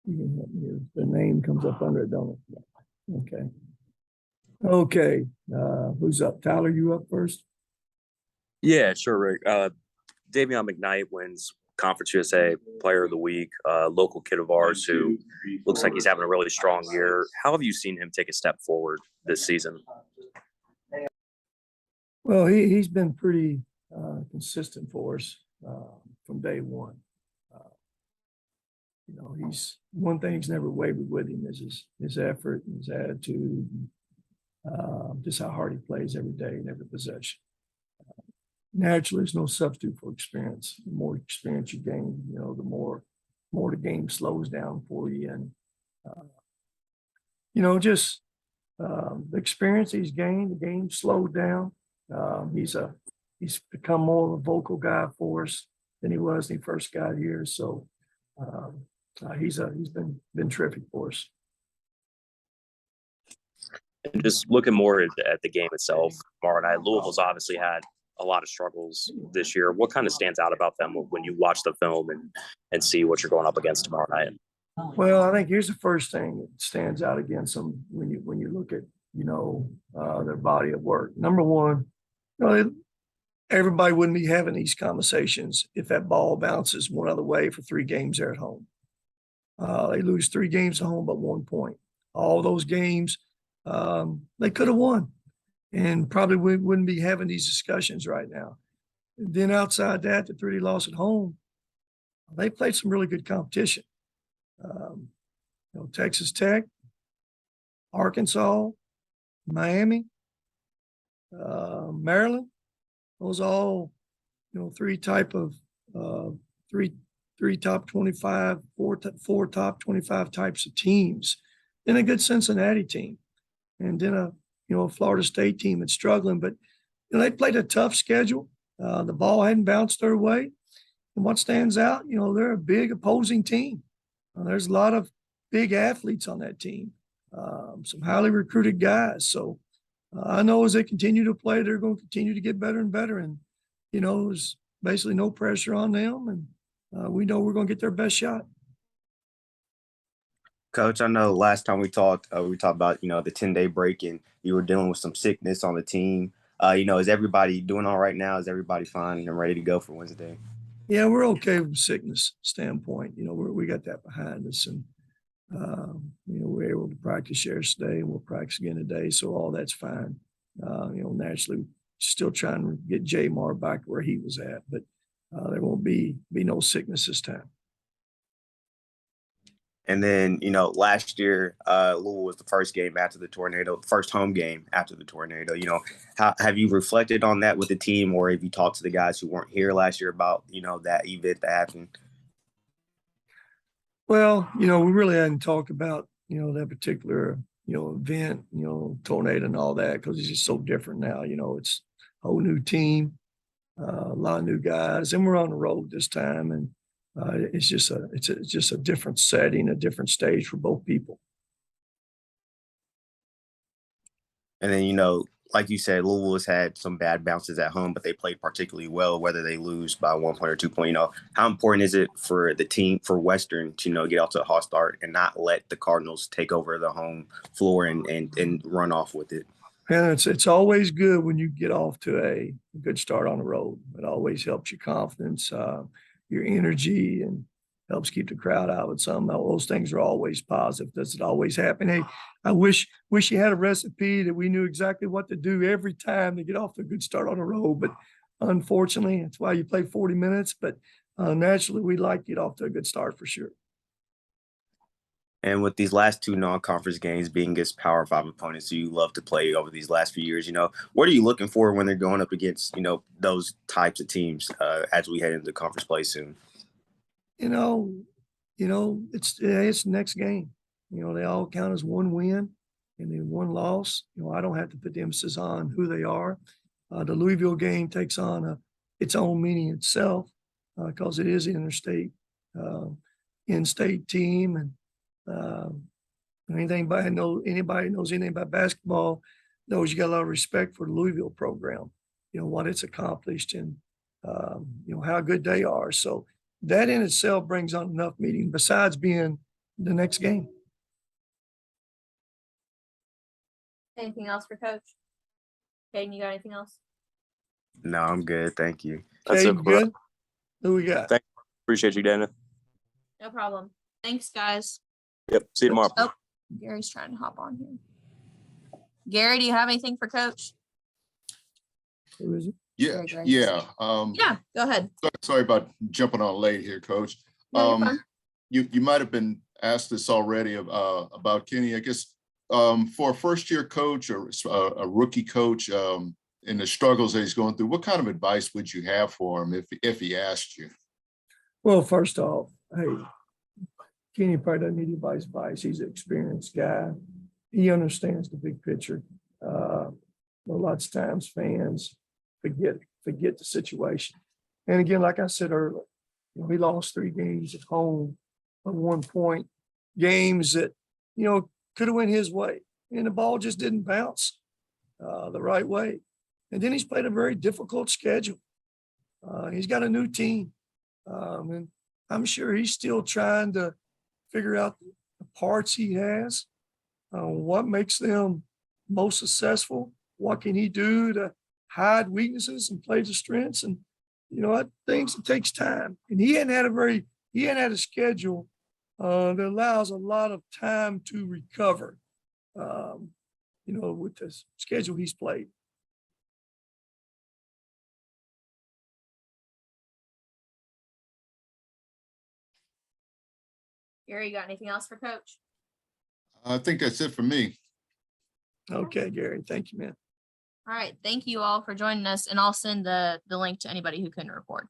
You can help me. The name comes up under it, don't it? Okay. Okay. Who's up? Tyler, you up first? Yeah, sure, Rick. Davion McKnight wins Conference USA Player of the Week, local kid of ours who looks like he's having a really strong year. How have you seen him take a step forward this season? Well, he's been pretty consistent for us from day one. He's one thing he's never wavered with him is his effort and his attitude, just how hard he plays every day in every possession. Naturally, there's no substitute for experience. The more experience you gain, the more the game slows down for you. And, just the experience he's gained, the game slowed down. He's become more of a vocal guy for us than he was when he first got here. So he's been terrific for us. And just looking more at the game itself, tomorrow night, Louisville's obviously had a lot of struggles this year. What kind of stands out about them when you watch the film and see what you're going up against tomorrow night? Well, I think here's the first thing that stands out against them when you look at their body of work. Number one, everybody wouldn't be having these conversations if that ball bounces one other way for 3 games there at home. They lose 3 games at home, but 1 point. All those games they could have won, and probably we wouldn't be having these discussions right now. And then outside that, the 3 they lost at home, they played some really good competition. Texas Tech, Arkansas, Miami, Maryland. Those are all, 3 top 25, 4 top 25 types of teams. Then a good Cincinnati team, and then a Florida State team that's struggling. But they played a tough schedule. The ball hadn't bounced their way. And what stands out, they're a big opposing team. There's a lot of big athletes on that team, some highly recruited guys. So I know as they continue to play, they're going to continue to get better and better. And, there's basically no pressure on them. And we know we're going to get their best shot. Coach, I know last time we talked about, the 10-day break, and you were dealing with some sickness on the team. Is everybody doing all right now? Is everybody fine and ready to go for Wednesday? Yeah, we're okay from a sickness standpoint. We got that behind us, and we're able to practice yesterday, and we'll practice again today. So all that's fine. Naturally, still trying to get Jamar back where he was at, but there won't be no sickness this time. And then, last year, Louisville was the first game after the tornado, first home game after the tornado. How have you reflected on that with the team, or have you talked to the guys who weren't here last year about, that event that happened? Well, we really hadn't talked about, that particular, event, tornado and all that, because it's just so different now. It's a whole new team, a lot of new guys, and we're on the road this time. And it's just a different setting, a different stage for both people. And then, like you said, Louisville has had some bad bounces at home, but they played particularly well, whether they lose by 1 point or 2 points. How important is it for the team, for Western, to get off to a hot start and not let the Cardinals take over the home floor and run off with it? And it's always good when you get off to a good start on the road. It always helps your confidence, your energy, and helps keep the crowd out with some. Those things are always positive. Does it always happen? Hey, I wish you had a recipe that we knew exactly what to do every time to get off to a good start on the road. But unfortunately, that's why you play 40 minutes. But naturally, we'd like to get off to a good start for sure. And with these last 2 non-conference games being against Power 5 opponents who you love to play over these last few years, what are you looking for when they're going up against, those types of teams as we head into conference play soon? It's the next game. They all count as 1 win and then 1 loss. I don't have to put the emphasis on who they are. The Louisville game takes on its own meaning itself because it is an interstate, in-state team, and anybody knows anything about basketball knows you got a lot of respect for the Louisville program. What it's accomplished and how good they are. So that in itself brings on enough meaning. Besides being the next game. Anything else for Coach? Caden, you got anything else? No, I'm good. Thank you. That's Okay, it, you bro. good? Who we got? Appreciate you, Dana. No problem. Thanks, guys. Yep. See you tomorrow. Oh, Gary's trying to hop on here. Gary, do you have anything for Coach? Who is it? Yeah, Very great. yeah. Yeah, go ahead. Sorry about jumping on late here, Coach. No, you're fine. You might have been asked this already about Kenny. I guess for a first-year coach or a rookie coach in the struggles that he's going through, what kind of advice would you have for him if he asked you? Well, first off, hey, Kenny probably doesn't need advice. He's an experienced guy. He understands the big picture. Lots of times fans forget the situation. And again, like I said earlier, we lost 3 games at home at 1 point, games that, could have went his way. And the ball just didn't bounce the right way. And then he's played a very difficult schedule. He's got a new team. And I'm sure he's still trying to figure out the parts he has, what makes them most successful, what can he do to hide weaknesses and play to strengths. And, things, it takes time. And he hadn't had a schedule that allows a lot of time to recover, with the schedule he's played. Gary, you got anything else for Coach? I think that's it for me. Okay, Gary, thank you, man. All right. Thank you all for joining us, and I'll send the link to anybody who couldn't record.